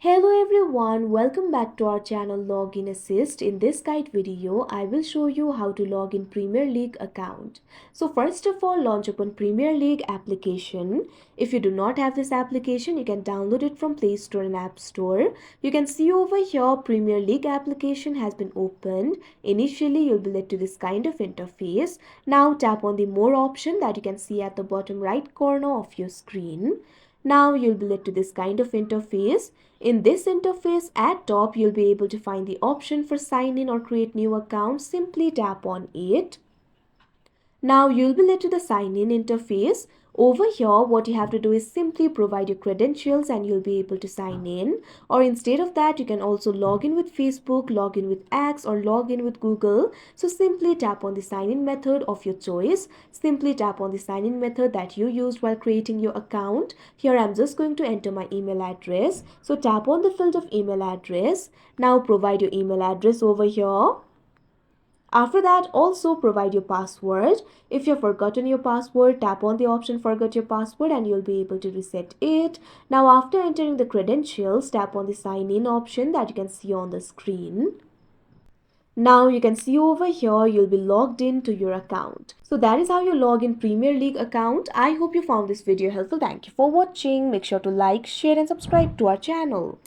Hello everyone, welcome back to our channel Login Assist. In this guide video, I will show you how to log in Premier League account. So first of all, launch open Premier League application. If you do not have this application, you can download it from Play Store and App Store. You can see over here Premier League application has been opened. Initially, you'll be led to this kind of interface. Now tap on the more option that you can see at the bottom right corner of your screen. Now you'll be led to this kind of interface. In this interface at top, you'll be able to find the option for sign in or create new account. Simply tap on it. Now you'll be led to the sign in interface. Over here, what you have to do is simply provide your credentials and you'll be able to sign in. Or instead of that, you can also log in with Facebook, log in with X, or log in with Google. So simply tap on the sign in method of your choice. Simply tap on the sign in method that you used while creating your account. Here I'm just going to enter my email address. So tap on the field of email address. Now provide your email address over here. After that, also provide your password. If you've forgotten your password, tap on the option forgot your password and you'll be able to reset it. Now after entering the credentials, tap on the sign in option that you can see on the screen. Now you can see over here you'll be logged in to your account. So that is how you log in Premier League account. I hope you found this video helpful. Thank you for watching. Make sure to like, share and subscribe to our channel.